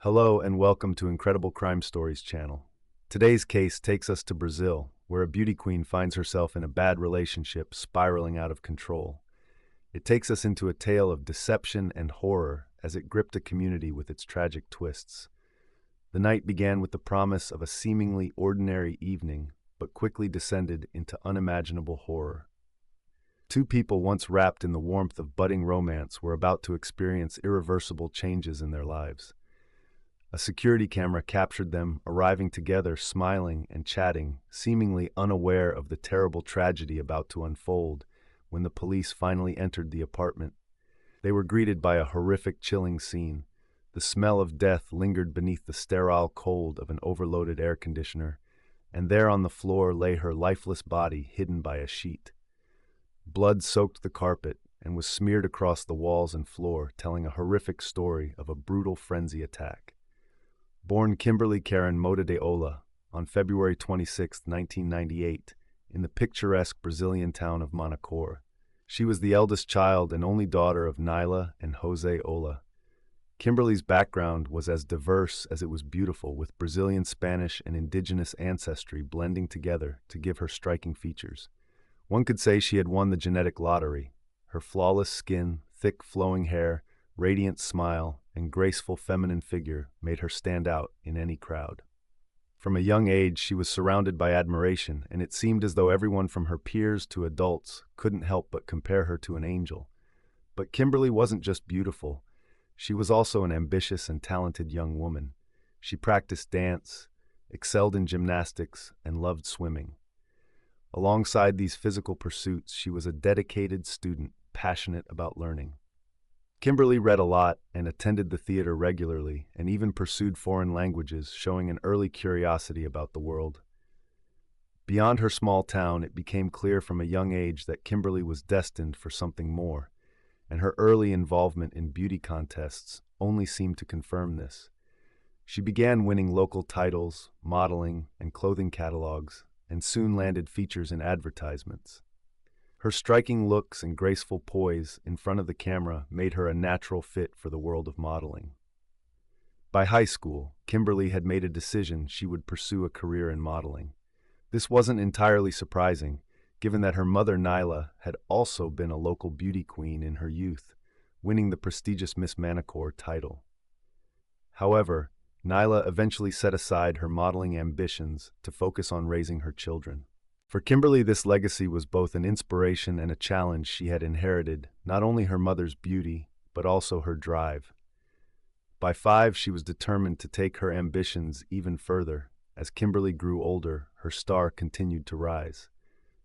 Hello and welcome to Incredible Crime Stories channel. Today's case takes us to Brazil, where a beauty queen finds herself in a bad relationship spiraling out of control. It takes us into a tale of deception and horror as it gripped a community with its tragic twists. The night began with the promise of a seemingly ordinary evening, but quickly descended into unimaginable horror. Two people once wrapped in the warmth of budding romance were about to experience irreversible changes in their lives. A security camera captured them arriving together, smiling and chatting, seemingly unaware of the terrible tragedy about to unfold when the police finally entered the apartment. They were greeted by a horrific, chilling scene. The smell of death lingered beneath the sterile cold of an overloaded air conditioner, and there on the floor lay her lifeless body hidden by a sheet. Blood soaked the carpet and was smeared across the walls and floor, telling a horrific story of a brutal frenzy attack. Born Kimberly Ola on February 26, 1998, in the picturesque Brazilian town of Manacor. She was the eldest child and only daughter of Nyla and Jose Ola. Kimberly's background was as diverse as it was beautiful, with Brazilian, Spanish, and indigenous ancestry blending together to give her striking features. One could say she had won the genetic lottery. Her flawless skin, thick flowing hair, radiant smile, and graceful feminine figure made her stand out in any crowd. From a young age, she was surrounded by admiration, and it seemed as though everyone from her peers to adults couldn't help but compare her to an angel. But Kimberly wasn't just beautiful. She was also an ambitious and talented young woman. She practiced dance, excelled in gymnastics, and loved swimming. Alongside these physical pursuits, she was a dedicated student, passionate about learning. Kimberly read a lot and attended the theater regularly, and even pursued foreign languages, showing an early curiosity about the world. Beyond her small town, it became clear from a young age that Kimberly was destined for something more, and her early involvement in beauty contests only seemed to confirm this. She began winning local titles, modeling, and clothing catalogs, and soon landed features in advertisements. Her striking looks and graceful poise in front of the camera made her a natural fit for the world of modeling. By high school, Kimberly had made a decision she would pursue a career in modeling. This wasn't entirely surprising, given that her mother Nyla had also been a local beauty queen in her youth, winning the prestigious Miss Manacor title. However, Nyla eventually set aside her modeling ambitions to focus on raising her children. For Kimberly, this legacy was both an inspiration and a challenge. She had inherited not only her mother's beauty, but also her drive. By 5, she was determined to take her ambitions even further. As Kimberly grew older, her star continued to rise.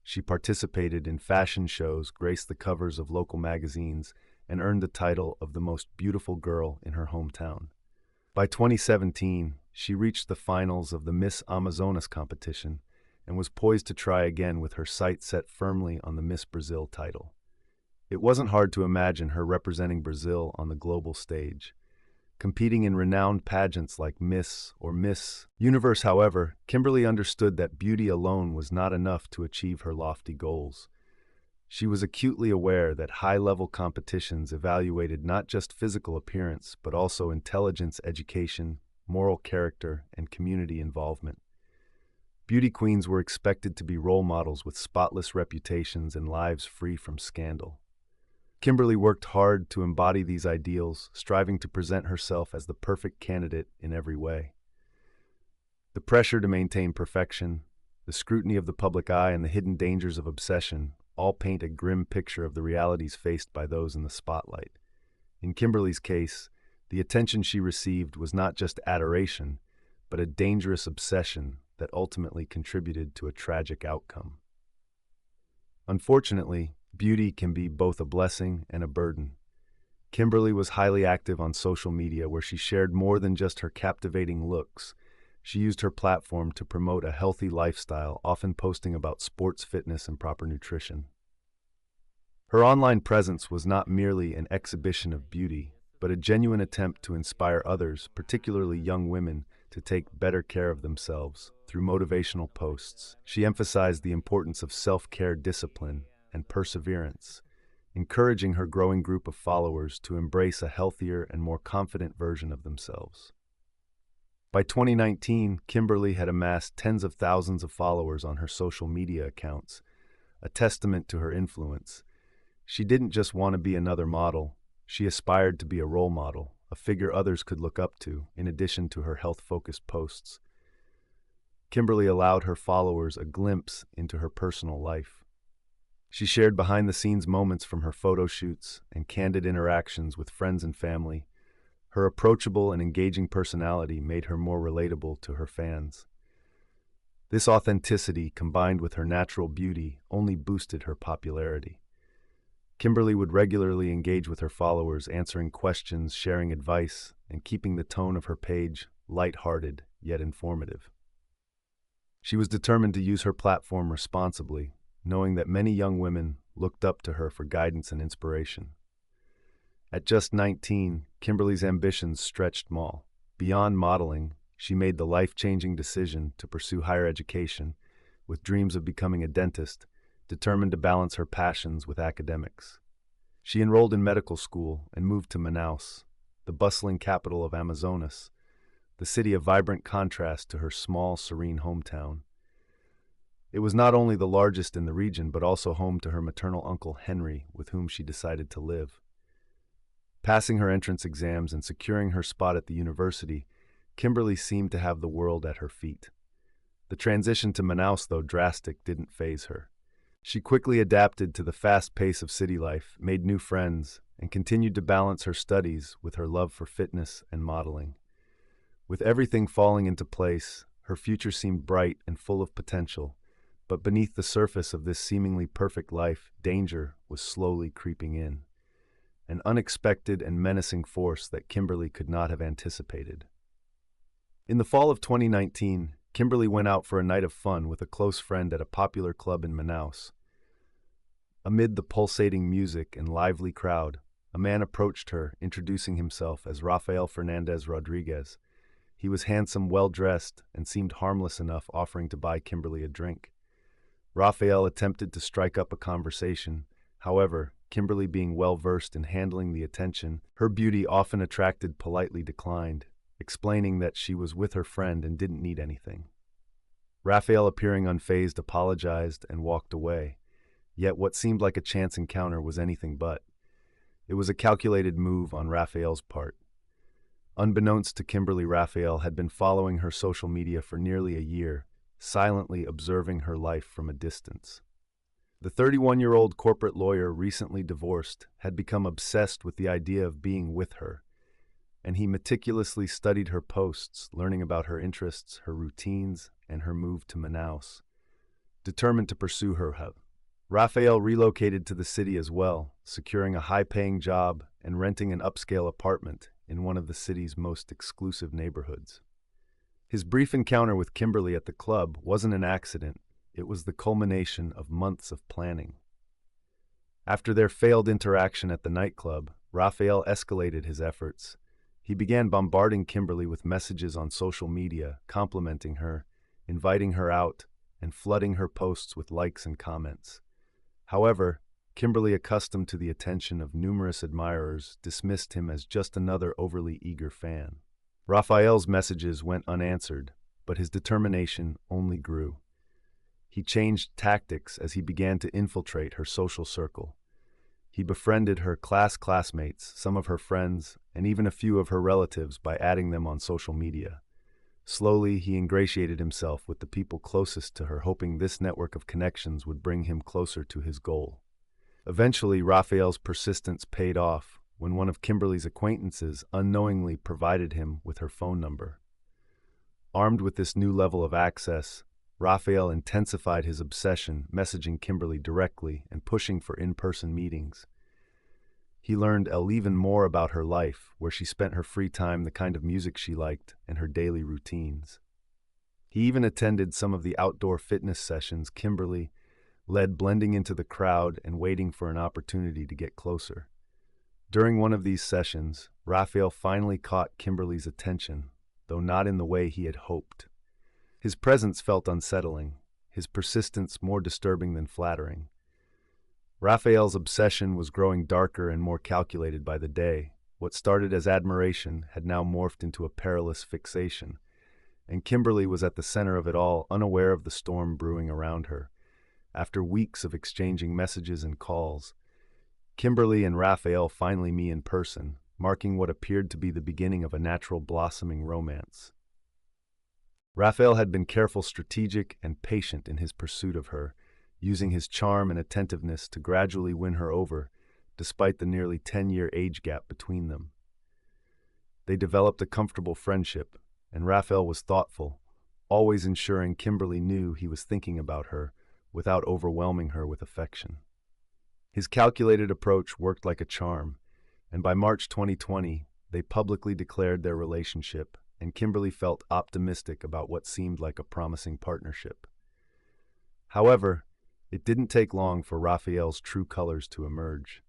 She participated in fashion shows, graced the covers of local magazines, and earned the title of the most beautiful girl in her hometown. By 2017, she reached the finals of the Miss Amazonas competition and was poised to try again with her sights set firmly on the Miss Brazil title. It wasn't hard to imagine her representing Brazil on the global stage, competing in renowned pageants like Miss or Miss Universe. However, Kimberly understood that beauty alone was not enough to achieve her lofty goals. She was acutely aware that high-level competitions evaluated not just physical appearance, but also intelligence, education, moral character, and community involvement. Beauty queens were expected to be role models with spotless reputations and lives free from scandal. Kimberly worked hard to embody these ideals, striving to present herself as the perfect candidate in every way. The pressure to maintain perfection, the scrutiny of the public eye, and the hidden dangers of obsession all paint a grim picture of the realities faced by those in the spotlight. In Kimberly's case, the attention she received was not just adoration, but a dangerous obsession that ultimately contributed to a tragic outcome. Unfortunately, beauty can be both a blessing and a burden. Kimberly was highly active on social media, where she shared more than just her captivating looks. She used her platform to promote a healthy lifestyle, often posting about sports, fitness, and proper nutrition. Her online presence was not merely an exhibition of beauty, but a genuine attempt to inspire others, particularly young women, to take better care of themselves. Through motivational posts, she emphasized the importance of self-care, discipline, and perseverance, encouraging her growing group of followers to embrace a healthier and more confident version of themselves. By 2019, Kimberly had amassed tens of thousands of followers on her social media accounts, a testament to her influence. She didn't just want to be another model, she aspired to be a role model, a figure others could look up to, in addition to her health-focused posts. Kimberly allowed her followers a glimpse into her personal life. She shared behind-the-scenes moments from her photo shoots and candid interactions with friends and family. Her approachable and engaging personality made her more relatable to her fans. This authenticity, combined with her natural beauty, only boosted her popularity. Kimberly would regularly engage with her followers, answering questions, sharing advice, and keeping the tone of her page lighthearted yet informative. She was determined to use her platform responsibly, knowing that many young women looked up to her for guidance and inspiration. At just 19, Kimberly's ambitions stretched small. Beyond modeling, she made the life-changing decision to pursue higher education, with dreams of becoming a dentist, determined to balance her passions with academics. She enrolled in medical school and moved to Manaus, the bustling capital of Amazonas, the city of vibrant contrast to her small, serene hometown. It was not only the largest in the region, but also home to her maternal uncle Henry, with whom she decided to live. Passing her entrance exams and securing her spot at the university, Kimberly seemed to have the world at her feet. The transition to Manaus, though drastic, didn't faze her. She quickly adapted to the fast pace of city life, made new friends, and continued to balance her studies with her love for fitness and modeling. With everything falling into place, her future seemed bright and full of potential, but beneath the surface of this seemingly perfect life, danger was slowly creeping in. An unexpected and menacing force that Kimberly could not have anticipated. In the fall of 2019, Kimberly went out for a night of fun with a close friend at a popular club in Manaus. Amid the pulsating music and lively crowd, a man approached her, introducing himself as Rafael Fernandez Rodriguez. He was handsome, well-dressed, and seemed harmless enough, offering to buy Kimberly a drink. Rafael attempted to strike up a conversation. However, Kimberly, being well-versed in handling the attention her beauty often attracted, politely declined, explaining that she was with her friend and didn't need anything. Rafael, appearing unfazed, apologized and walked away. Yet what seemed like a chance encounter was anything but. It was a calculated move on Rafael's part. Unbeknownst to Kimberly, Rafael had been following her social media for nearly a year, silently observing her life from a distance. The 31-year-old corporate lawyer, recently divorced, had become obsessed with the idea of being with her, and he meticulously studied her posts, learning about her interests, her routines, and her move to Manaus. Determined to pursue her, Rafael relocated to the city as well, securing a high-paying job and renting an upscale apartment in one of the city's most exclusive neighborhoods. His brief encounter with Kimberly at the club wasn't an accident. It was the culmination of months of planning. After their failed interaction at the nightclub, Rafael escalated his efforts. He began bombarding Kimberly with messages on social media, complimenting her, inviting her out, and flooding her posts with likes and comments. However, Kimberly, accustomed to the attention of numerous admirers, dismissed him as just another overly eager fan. Rafael's messages went unanswered, but his determination only grew. He changed tactics as he began to infiltrate her social circle. He befriended her classmates, some of her friends, and even a few of her relatives by adding them on social media. Slowly, he ingratiated himself with the people closest to her, hoping this network of connections would bring him closer to his goal. Eventually, Rafael's persistence paid off when one of Kimberly's acquaintances unknowingly provided him with her phone number. Armed with this new level of access, Rafael intensified his obsession, messaging Kimberly directly and pushing for in-person meetings. He learned even more about her life, where she spent her free time, the kind of music she liked, and her daily routines. He even attended some of the outdoor fitness sessions Kimberly led, blending into the crowd and waiting for an opportunity to get closer. During one of these sessions, Rafael finally caught Kimberly's attention, though not in the way he had hoped. His presence felt unsettling, his persistence more disturbing than flattering. Rafael's obsession was growing darker and more calculated by the day. What started as admiration had now morphed into a perilous fixation. and Kimberly was at the center of it all, unaware of the storm brewing around her. After weeks of exchanging messages and calls, Kimberly and Raphael finally meet in person, marking what appeared to be the beginning of a natural blossoming romance. Raphael had been careful, strategic, and patient in his pursuit of her, using his charm and attentiveness to gradually win her over, despite the nearly 10-year age gap between them. They developed a comfortable friendship, and Raphael was thoughtful, always ensuring Kimberly knew he was thinking about her without overwhelming her with affection. His calculated approach worked like a charm, and by March 2020, they publicly declared their relationship, and Kimberly felt optimistic about what seemed like a promising partnership. However, it didn't take long for Raphael's true colors to emerge.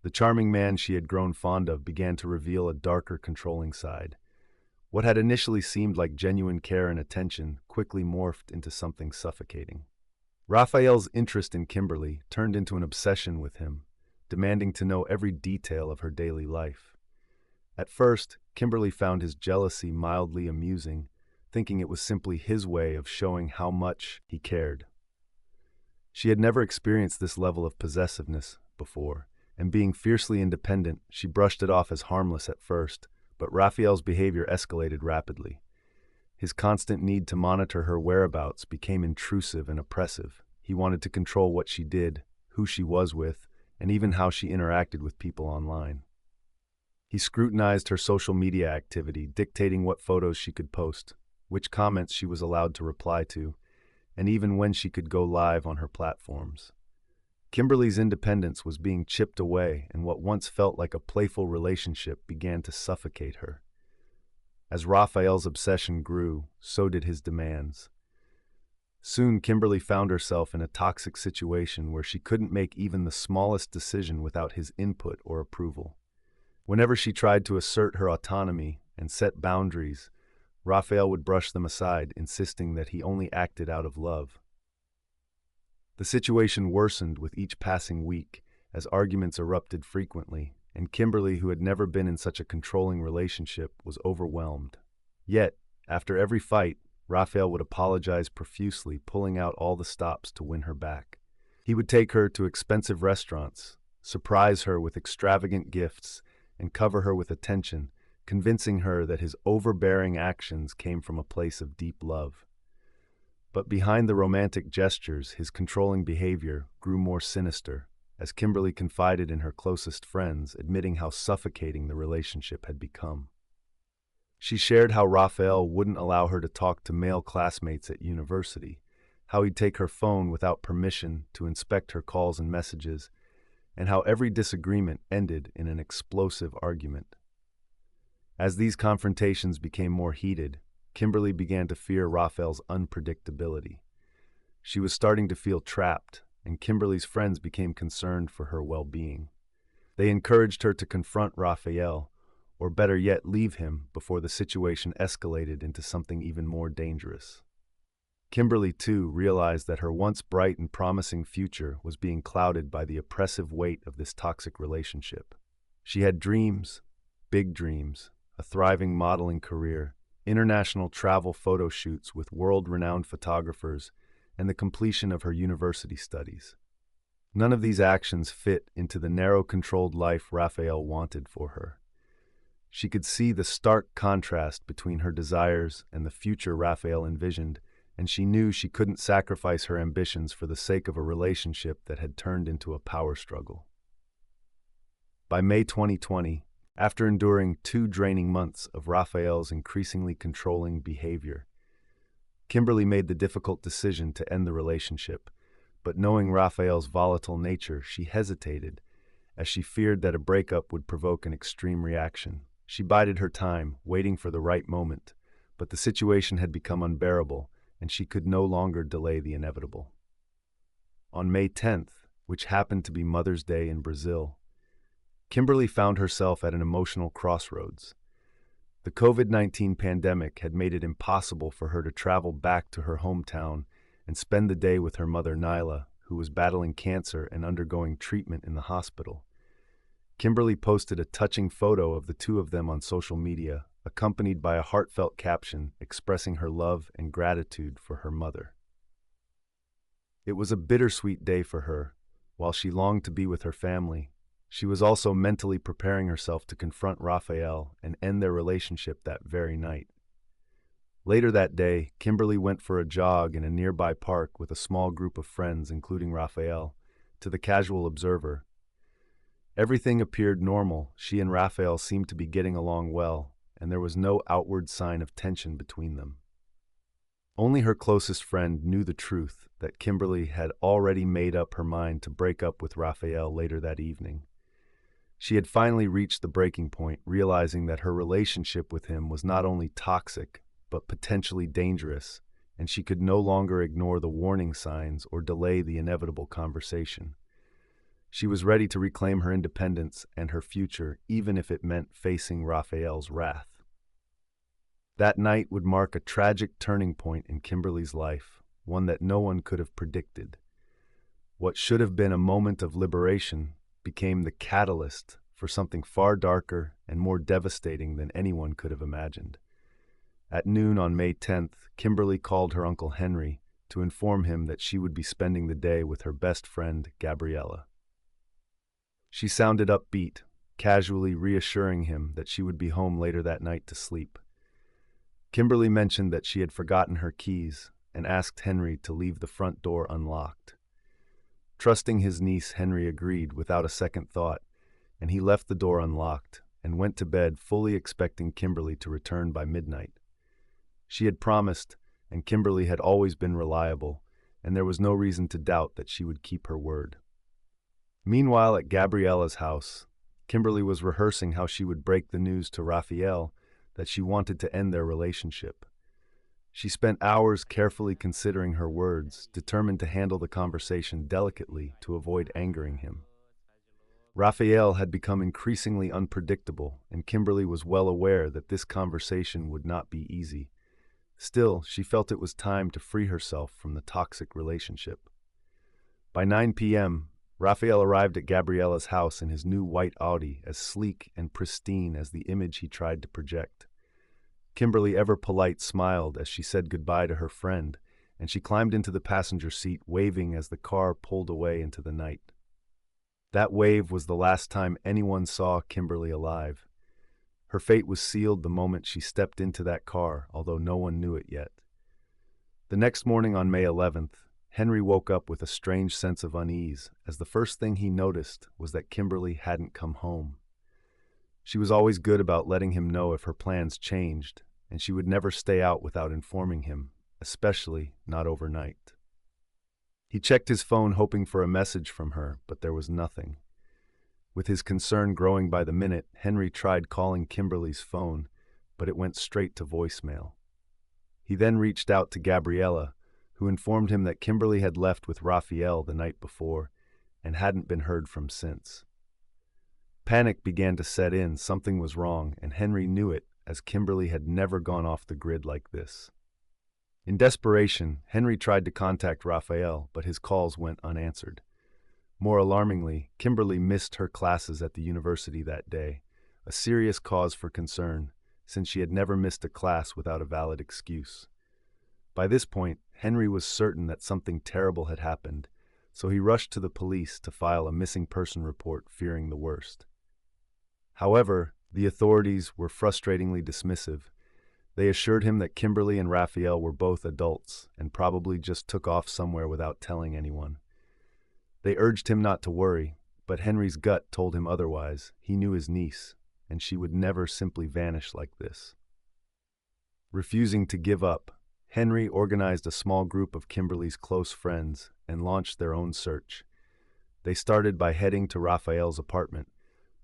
The charming man she had grown fond of began to reveal a darker, controlling side. What had initially seemed like genuine care and attention quickly morphed into something suffocating. Raphael's interest in Kimberly turned into an obsession with him, demanding to know every detail of her daily life. At first, Kimberly found his jealousy mildly amusing, thinking it was simply his way of showing how much he cared. She had never experienced this level of possessiveness before, and being fiercely independent, she brushed it off as harmless at first, but Raphael's behavior escalated rapidly. His constant need to monitor her whereabouts became intrusive and oppressive. He wanted to control what she did, who she was with, and even how she interacted with people online. He scrutinized her social media activity, dictating what photos she could post, which comments she was allowed to reply to, and even when she could go live on her platforms. Kimberly's independence was being chipped away, and what once felt like a playful relationship began to suffocate her. As Raphael's obsession grew, so did his demands. Soon, Kimberly found herself in a toxic situation where she couldn't make even the smallest decision without his input or approval. Whenever she tried to assert her autonomy and set boundaries, Raphael would brush them aside, insisting that he only acted out of love. The situation worsened with each passing week, as arguments erupted frequently, and Kimberly, who had never been in such a controlling relationship, was overwhelmed. Yet, after every fight, Raphael would apologize profusely, pulling out all the stops to win her back. He would take her to expensive restaurants, surprise her with extravagant gifts, and cover her with attention, convincing her that his overbearing actions came from a place of deep love. But behind the romantic gestures, his controlling behavior grew more sinister, as Kimberly confided in her closest friends, admitting how suffocating the relationship had become. She shared how Raphael wouldn't allow her to talk to male classmates at university, how he'd take her phone without permission to inspect her calls and messages, and how every disagreement ended in an explosive argument. As these confrontations became more heated, Kimberly began to fear Raphael's unpredictability. She was starting to feel trapped, and Kimberly's friends became concerned for her well-being. They encouraged her to confront Raphael, or better yet, leave him before the situation escalated into something even more dangerous. Kimberly, too, realized that her once bright and promising future was being clouded by the oppressive weight of this toxic relationship. She had dreams, big dreams, a thriving modeling career, international travel photo shoots with world-renowned photographers, and the completion of her university studies. None of these actions fit into the narrow, controlled life Raphael wanted for her. She could see the stark contrast between her desires and the future Raphael envisioned, and she knew she couldn't sacrifice her ambitions for the sake of a relationship that had turned into a power struggle. By May 2020, after enduring 2 draining months of Raphael's increasingly controlling behavior, Kimberly made the difficult decision to end the relationship, but knowing Raphael's volatile nature, she hesitated, as she feared that a breakup would provoke an extreme reaction. She bided her time, waiting for the right moment, but the situation had become unbearable, and she could no longer delay the inevitable. On May 10th, which happened to be Mother's Day in Brazil, Kimberly found herself at an emotional crossroads. The COVID-19 pandemic had made it impossible for her to travel back to her hometown and spend the day with her mother Nyla, who was battling cancer and undergoing treatment in the hospital. Kimberly posted a touching photo of the two of them on social media, accompanied by a heartfelt caption expressing her love and gratitude for her mother. It was a bittersweet day for her. While she longed to be with her family, she was also mentally preparing herself to confront Raphael and end their relationship that very night. Later that day, Kimberly went for a jog in a nearby park with a small group of friends, including Raphael. To the casual observer, everything appeared normal. She and Raphael seemed to be getting along well, and there was no outward sign of tension between them. Only her closest friend knew the truth, that Kimberly had already made up her mind to break up with Raphael later that evening. She had finally reached the breaking point, realizing that her relationship with him was not only toxic, but potentially dangerous, and she could no longer ignore the warning signs or delay the inevitable conversation. She was ready to reclaim her independence and her future, even if it meant facing Raphael's wrath. That night would mark a tragic turning point in Kimberly's life, one that no one could have predicted. What should have been a moment of liberation became the catalyst for something far darker and more devastating than anyone could have imagined. At noon on May 10th, Kimberly called her Uncle Henry to inform him that she would be spending the day with her best friend, Gabriella. She sounded upbeat, casually reassuring him that she would be home later that night to sleep. Kimberly mentioned that she had forgotten her keys and asked Henry to leave the front door unlocked. Trusting his niece, Henry agreed without a second thought, and he left the door unlocked and went to bed fully expecting Kimberly to return by midnight. She had promised, and Kimberly had always been reliable, and there was no reason to doubt that she would keep her word. Meanwhile, at Gabriella's house, Kimberly was rehearsing how she would break the news to Raphael that she wanted to end their relationship. She spent hours carefully considering her words, determined to handle the conversation delicately to avoid angering him. Raphael had become increasingly unpredictable, and Kimberly was well aware that this conversation would not be easy. Still, she felt it was time to free herself from the toxic relationship. By 9 p.m., Raphael arrived at Gabriella's house in his new white Audi, as sleek and pristine as the image he tried to project. Kimberly, ever polite, smiled as she said goodbye to her friend, and she climbed into the passenger seat, waving as the car pulled away into the night. That wave was the last time anyone saw Kimberly alive. Her fate was sealed the moment she stepped into that car, although no one knew it yet. The next morning on May 11th, Henry woke up with a strange sense of unease, as the first thing he noticed was that Kimberly hadn't come home. She was always good about letting him know if her plans changed, and she would never stay out without informing him, especially not overnight. He checked his phone hoping for a message from her, but there was nothing. With his concern growing by the minute, Henry tried calling Kimberly's phone, but it went straight to voicemail. He then reached out to Gabriella, who informed him that Kimberly had left with Raphael the night before and hadn't been heard from since. Panic began to set in. Something was wrong, and Henry knew it, as Kimberly had never gone off the grid like this. In desperation, Henry tried to contact Raphael, but his calls went unanswered. More alarmingly, Kimberly missed her classes at the university that day, a serious cause for concern, since she had never missed a class without a valid excuse. By this point, Henry was certain that something terrible had happened, so he rushed to the police to file a missing person report, fearing the worst. However, the authorities were frustratingly dismissive. They assured him that Kimberly and Raphael were both adults and probably just took off somewhere without telling anyone. They urged him not to worry, but Henry's gut told him otherwise. He knew his niece, and she would never simply vanish like this. Refusing to give up, Henry organized a small group of Kimberly's close friends and launched their own search. They started by heading to Raphael's apartment,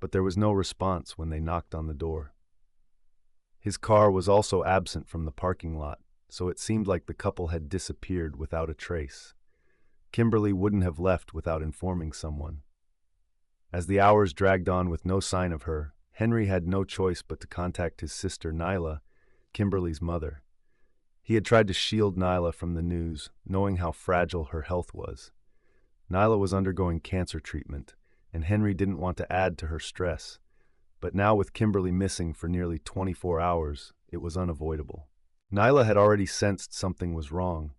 but there was no response when they knocked on the door. His car was also absent from the parking lot, so it seemed like the couple had disappeared without a trace. Kimberly wouldn't have left without informing someone. As the hours dragged on with no sign of her, Henry had no choice but to contact his sister Nyla, Kimberly's mother. He had tried to shield Nyla from the news, knowing how fragile her health was. Nyla was undergoing cancer treatment, and Henry didn't want to add to her stress. But now with Kimberly missing for nearly 24 hours, it was unavoidable. Nyla had already sensed something was wrong,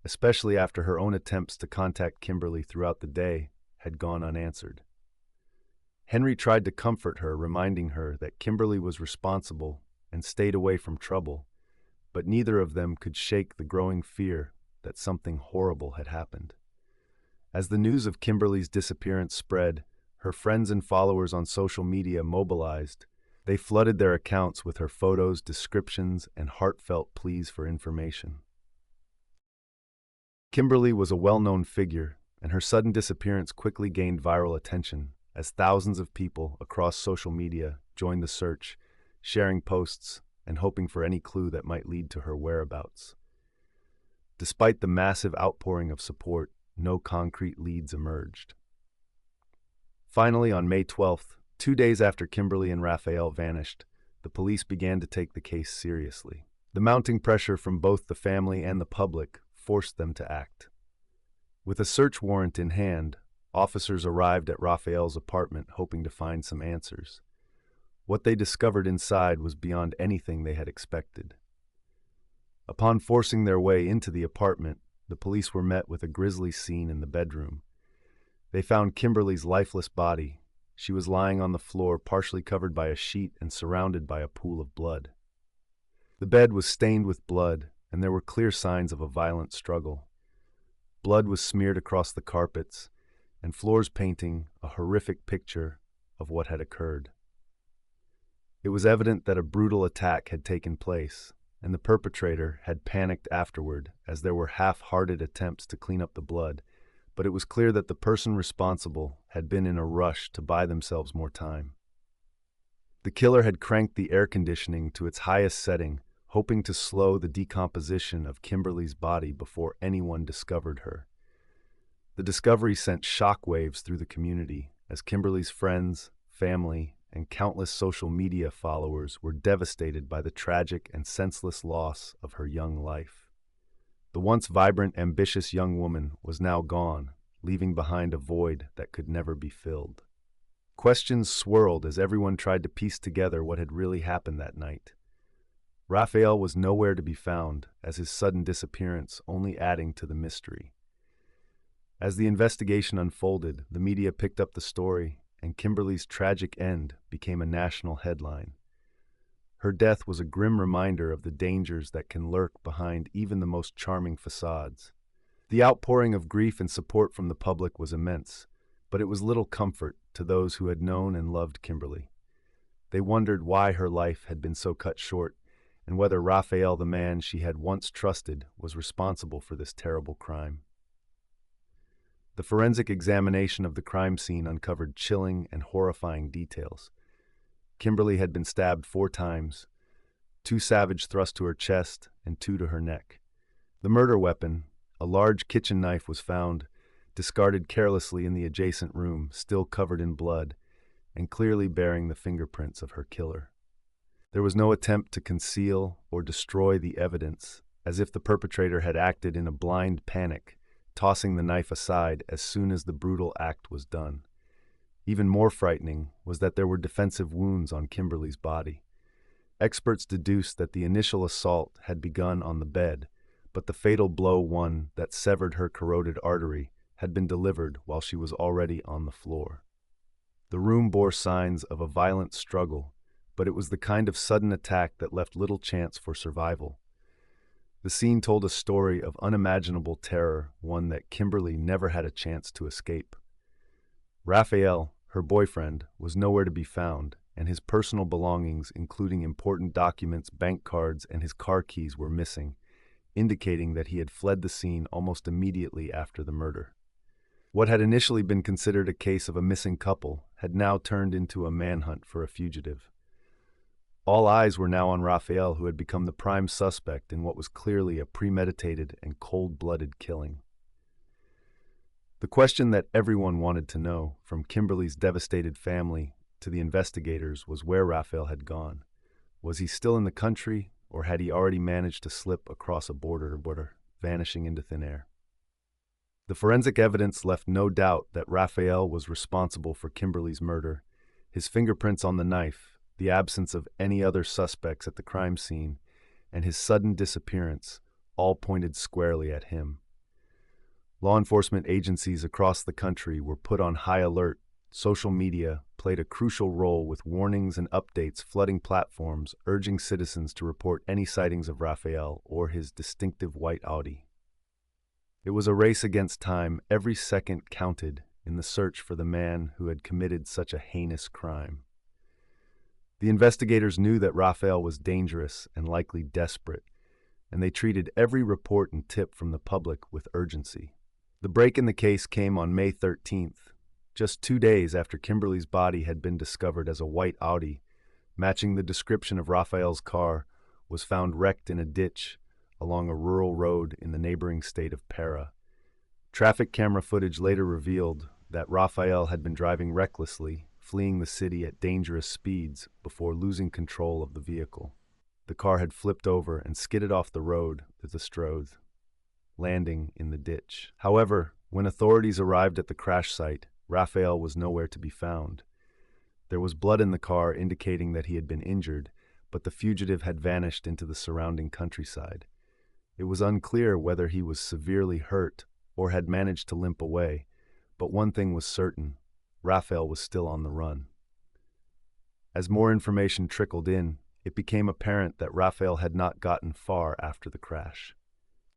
especially after her own attempts to contact Kimberly throughout the day had gone unanswered. Henry tried to comfort her, reminding her that Kimberly was responsible and stayed away from trouble, but neither of them could shake the growing fear that something horrible had happened. As the news of Kimberly's disappearance spread, her friends and followers on social media mobilized. They flooded their accounts with her photos, descriptions, and heartfelt pleas for information. Kimberly was a well-known figure, and her sudden disappearance quickly gained viral attention as thousands of people across social media joined the search, sharing posts and hoping for any clue that might lead to her whereabouts. Despite the massive outpouring of support, no concrete leads emerged. Finally, on May 12th, 2 days after Kimberly and Raphael vanished, the police began to take the case seriously. The mounting pressure from both the family and the public forced them to act. With a search warrant in hand, officers arrived at Raphael's apartment hoping to find some answers. What they discovered inside was beyond anything they had expected. Upon forcing their way into the apartment, the police were met with a grisly scene in the bedroom. They found Kimberly's lifeless body. She was lying on the floor, partially covered by a sheet and surrounded by a pool of blood. The bed was stained with blood, and there were clear signs of a violent struggle. Blood was smeared across the carpets, and floors painting a horrific picture of what had occurred. It was evident that a brutal attack had taken place, and the perpetrator had panicked afterward as there were half-hearted attempts to clean up the blood, but it was clear that the person responsible had been in a rush to buy themselves more time. The killer had cranked the air conditioning to its highest setting, hoping to slow the decomposition of Kimberly's body before anyone discovered her. The discovery sent shockwaves through the community as Kimberly's friends, family, and countless social media followers were devastated by the tragic and senseless loss of her young life. The once vibrant, ambitious young woman was now gone, leaving behind a void that could never be filled. Questions swirled as everyone tried to piece together what had really happened that night. Raphael was nowhere to be found, as his sudden disappearance only adding to the mystery. As the investigation unfolded, the media picked up the story, and Kimberly's tragic end became a national headline. Her death was a grim reminder of the dangers that can lurk behind even the most charming facades. The outpouring of grief and support from the public was immense, but it was little comfort to those who had known and loved Kimberly. They wondered why her life had been so cut short, and whether Raphael, the man she had once trusted, was responsible for this terrible crime. The forensic examination of the crime scene uncovered chilling and horrifying details. Kimberly had been stabbed 4 times, 2 savage thrusts to her chest and 2 to her neck. The murder weapon, a large kitchen knife, was found, discarded carelessly in the adjacent room, still covered in blood, and clearly bearing the fingerprints of her killer. There was no attempt to conceal or destroy the evidence, as if the perpetrator had acted in a blind panic, tossing the knife aside as soon as the brutal act was done. Even more frightening was that there were defensive wounds on Kimberly's body. Experts deduced that the initial assault had begun on the bed, but the fatal blow, one that severed her carotid artery, had been delivered while she was already on the floor. The room bore signs of a violent struggle, but it was the kind of sudden attack that left little chance for survival. The scene told a story of unimaginable terror, one that Kimberly never had a chance to escape. Raphael, her boyfriend, was nowhere to be found, and his personal belongings, including important documents, bank cards, and his car keys, were missing, indicating that he had fled the scene almost immediately after the murder. What had initially been considered a case of a missing couple had now turned into a manhunt for a fugitive. All eyes were now on Raphael, who had become the prime suspect in what was clearly a premeditated and cold-blooded killing. The question that everyone wanted to know, from Kimberly's devastated family to the investigators, was where Raphael had gone. Was he still in the country, or had he already managed to slip across a border, vanishing into thin air? The forensic evidence left no doubt that Raphael was responsible for Kimberly's murder. His fingerprints on the knife, the absence of any other suspects at the crime scene, and his sudden disappearance all pointed squarely at him. Law enforcement agencies across the country were put on high alert. Social media played a crucial role with warnings and updates flooding platforms, urging citizens to report any sightings of Raphael or his distinctive white Audi. It was a race against time. Every second counted in the search for the man who had committed such a heinous crime. The investigators knew that Raphael was dangerous and likely desperate, and they treated every report and tip from the public with urgency. The break in the case came on May 13th, just 2 days after Kimberly's body had been discovered as a white Audi, matching the description of Raphael's car, was found wrecked in a ditch along a rural road in the neighboring state of Para. Traffic camera footage later revealed that Raphael had been driving recklessly, fleeing the city at dangerous speeds before losing control of the vehicle. The car had flipped over and skidded off the road to the Stroth, landing in the ditch. However, when authorities arrived at the crash site, Raphael was nowhere to be found. There was blood in the car indicating that he had been injured, but the fugitive had vanished into the surrounding countryside. It was unclear whether he was severely hurt or had managed to limp away, but one thing was certain: Raphael was still on the run. As more information trickled in, it became apparent that Raphael had not gotten far after the crash.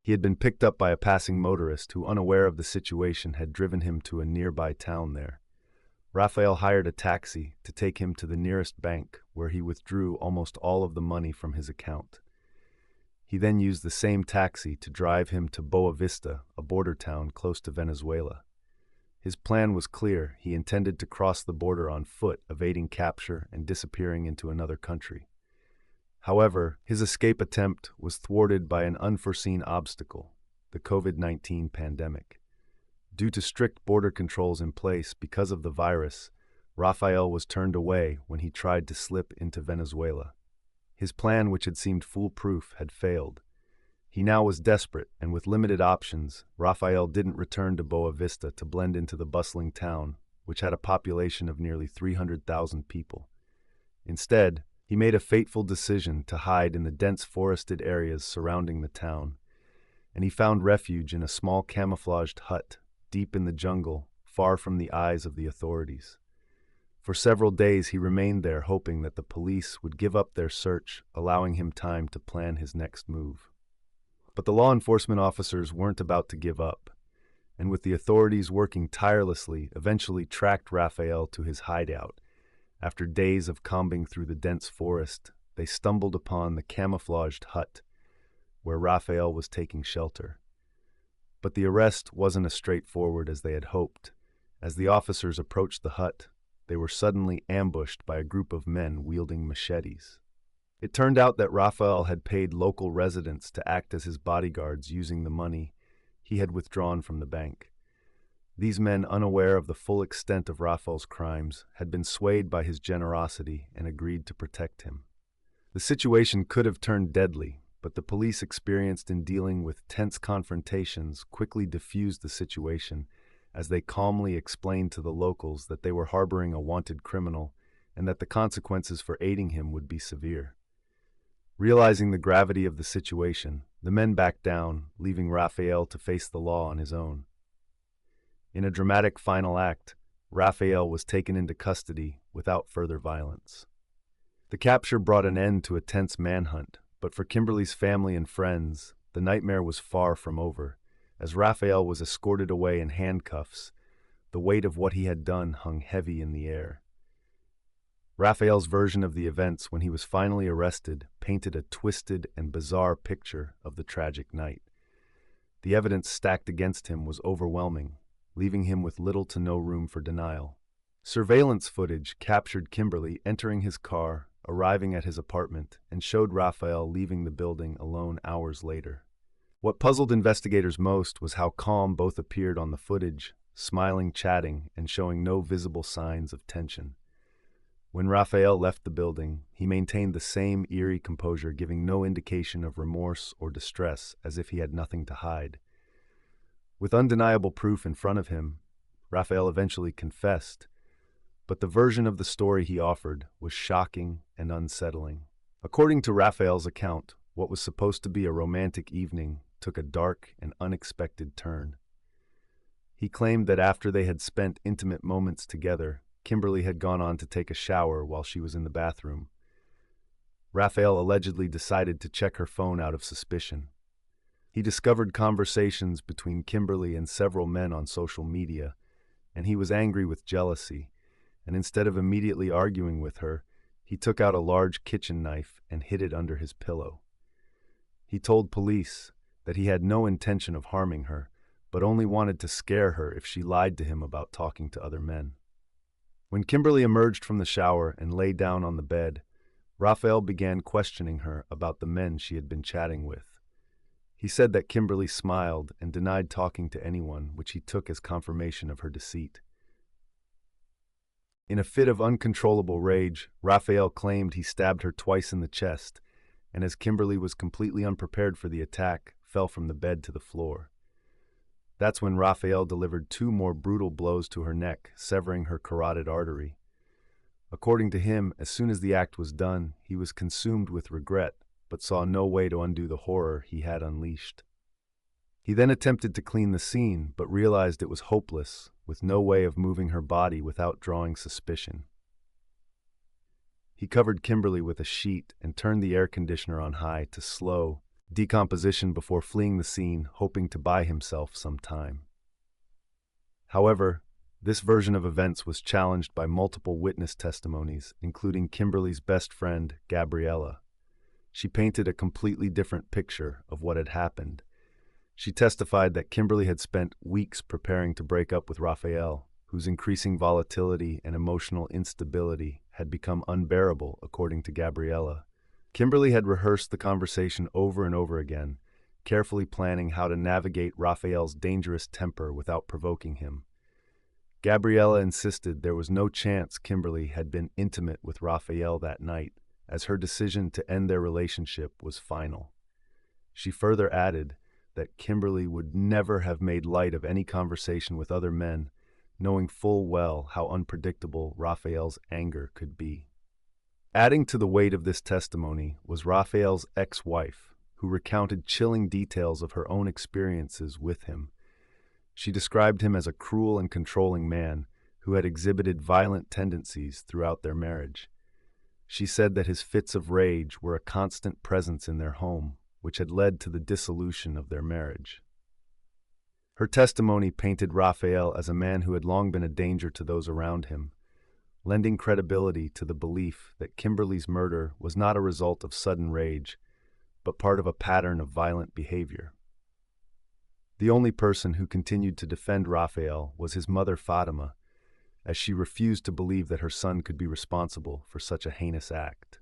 He had been picked up by a passing motorist who, unaware of the situation, had driven him to a nearby town there. Raphael hired a taxi to take him to the nearest bank, where he withdrew almost all of the money from his account. He then used the same taxi to drive him to Boa Vista, a border town close to Venezuela. His plan was clear. He intended to cross the border on foot, evading capture and disappearing into another country. However, his escape attempt was thwarted by an unforeseen obstacle: the COVID-19 pandemic. Due to strict border controls in place because of the virus, Raphael was turned away when he tried to slip into Venezuela. His plan, which had seemed foolproof, had failed. He now was desperate, and with limited options, Raphael didn't return to Boa Vista to blend into the bustling town, which had a population of nearly 300,000 people. Instead, he made a fateful decision to hide in the dense forested areas surrounding the town, and he found refuge in a small camouflaged hut deep in the jungle, far from the eyes of the authorities. For several days he remained there, hoping that the police would give up their search, allowing him time to plan his next move. But the law enforcement officers weren't about to give up, and with the authorities working tirelessly, eventually tracked Raphael to his hideout. After days of combing through the dense forest, they stumbled upon the camouflaged hut where Raphael was taking shelter. But the arrest wasn't as straightforward as they had hoped. As the officers approached the hut, they were suddenly ambushed by a group of men wielding machetes. It turned out that Raphael had paid local residents to act as his bodyguards using the money he had withdrawn from the bank. These men, unaware of the full extent of Raphael's crimes, had been swayed by his generosity and agreed to protect him. The situation could have turned deadly, but the police, experienced in dealing with tense confrontations, quickly diffused the situation as they calmly explained to the locals that they were harboring a wanted criminal and that the consequences for aiding him would be severe. Realizing the gravity of the situation, the men backed down, leaving Raphael to face the law on his own. In a dramatic final act, Raphael was taken into custody without further violence. The capture brought an end to a tense manhunt, but for Kimberly's family and friends, the nightmare was far from over. As Raphael was escorted away in handcuffs, the weight of what he had done hung heavy in the air. Raphael's version of the events when he was finally arrested painted a twisted and bizarre picture of the tragic night. The evidence stacked against him was overwhelming, leaving him with little to no room for denial. Surveillance footage captured Kimberly entering his car, arriving at his apartment, and showed Raphael leaving the building alone hours later. What puzzled investigators most was how calm both appeared on the footage, smiling, chatting, and showing no visible signs of tension. When Raphael left the building, he maintained the same eerie composure, giving no indication of remorse or distress, as if he had nothing to hide. With undeniable proof in front of him, Raphael eventually confessed, but the version of the story he offered was shocking and unsettling. According to Raphael's account, what was supposed to be a romantic evening took a dark and unexpected turn. He claimed that after they had spent intimate moments together, Kimberly had gone on to take a shower while she was in the bathroom. Raphael allegedly decided to check her phone out of suspicion. He discovered conversations between Kimberly and several men on social media, and he was angry with jealousy, and instead of immediately arguing with her, he took out a large kitchen knife and hid it under his pillow. He told police that he had no intention of harming her, but only wanted to scare her if she lied to him about talking to other men. When Kimberly emerged from the shower and lay down on the bed, Raphael began questioning her about the men she had been chatting with. He said that Kimberly smiled and denied talking to anyone, which he took as confirmation of her deceit. In a fit of uncontrollable rage, Raphael claimed he stabbed her twice in the chest, and as Kimberly was completely unprepared for the attack, fell from the bed to the floor. That's when Raphael delivered 2 more brutal blows to her neck, severing her carotid artery. According to him, as soon as the act was done, he was consumed with regret, but saw no way to undo the horror he had unleashed. He then attempted to clean the scene, but realized it was hopeless, with no way of moving her body without drawing suspicion. He covered Kimberly with a sheet and turned the air conditioner on high to slow decomposition before fleeing the scene, hoping to buy himself some time. However, this version of events was challenged by multiple witness testimonies, including Kimberly's best friend, Gabriella. She painted a completely different picture of what had happened. She testified that Kimberly had spent weeks preparing to break up with Raphael, whose increasing volatility and emotional instability had become unbearable, according to Gabriella. Kimberly had rehearsed the conversation over and over again, carefully planning how to navigate Raphael's dangerous temper without provoking him. Gabriella insisted there was no chance Kimberly had been intimate with Raphael that night, as her decision to end their relationship was final. She further added that Kimberly would never have made light of any conversation with other men, knowing full well how unpredictable Raphael's anger could be. Adding to the weight of this testimony was Raphael's ex-wife, who recounted chilling details of her own experiences with him. She described him as a cruel and controlling man who had exhibited violent tendencies throughout their marriage. She said that his fits of rage were a constant presence in their home, which had led to the dissolution of their marriage. Her testimony painted Raphael as a man who had long been a danger to those around him, lending credibility to the belief that Kimberly's murder was not a result of sudden rage, but part of a pattern of violent behavior. The only person who continued to defend Raphael was his mother Fatima, as she refused to believe that her son could be responsible for such a heinous act.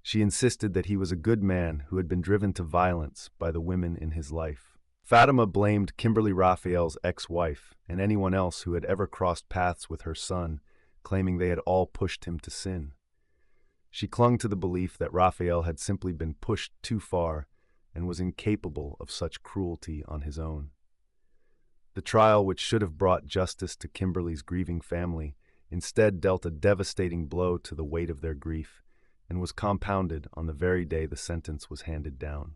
She insisted that he was a good man who had been driven to violence by the women in his life. Fatima blamed Kimberly Raphael's ex-wife and anyone else who had ever crossed paths with her son, claiming they had all pushed him to sin. She clung to the belief that Raphael had simply been pushed too far and was incapable of such cruelty on his own. The trial, which should have brought justice to Kimberly's grieving family, instead dealt a devastating blow to the weight of their grief and was compounded on the very day the sentence was handed down.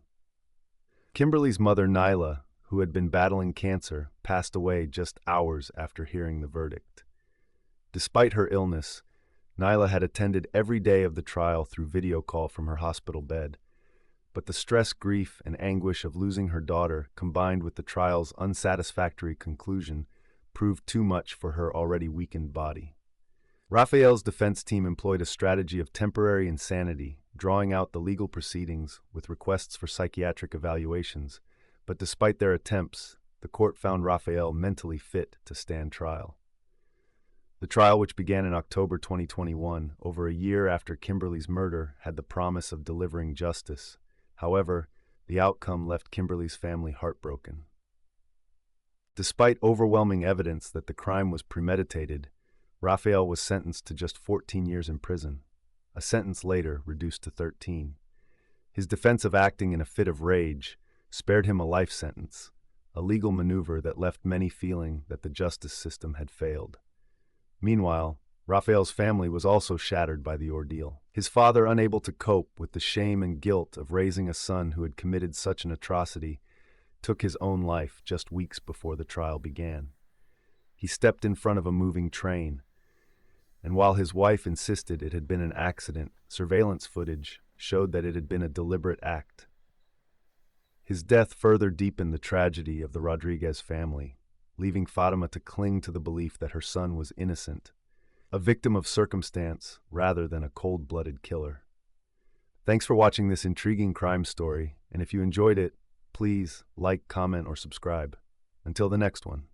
Kimberly's mother, Nyla, who had been battling cancer, passed away just hours after hearing the verdict. Despite her illness, Nyla had attended every day of the trial through video call from her hospital bed, but the stress, grief, and anguish of losing her daughter, combined with the trial's unsatisfactory conclusion, proved too much for her already weakened body. Raphael's defense team employed a strategy of temporary insanity, drawing out the legal proceedings with requests for psychiatric evaluations, but despite their attempts, the court found Raphael mentally fit to stand trial. The trial, which began in October 2021, over a year after Kimberly's murder, had the promise of delivering justice. However, the outcome left Kimberly's family heartbroken. Despite overwhelming evidence that the crime was premeditated, Raphael was sentenced to just 14 years in prison, a sentence later reduced to 13. His defense of acting in a fit of rage spared him a life sentence, a legal maneuver that left many feeling that the justice system had failed. Meanwhile, Rafael's family was also shattered by the ordeal. His father, unable to cope with the shame and guilt of raising a son who had committed such an atrocity, took his own life just weeks before the trial began. He stepped in front of a moving train, and while his wife insisted it had been an accident, surveillance footage showed that it had been a deliberate act. His death further deepened the tragedy of the Rodriguez family, leaving Fatima to cling to the belief that her son was innocent, a victim of circumstance rather than a cold-blooded killer. Thanks for watching this intriguing crime story, and if you enjoyed it, please like, comment, or subscribe. Until the next one.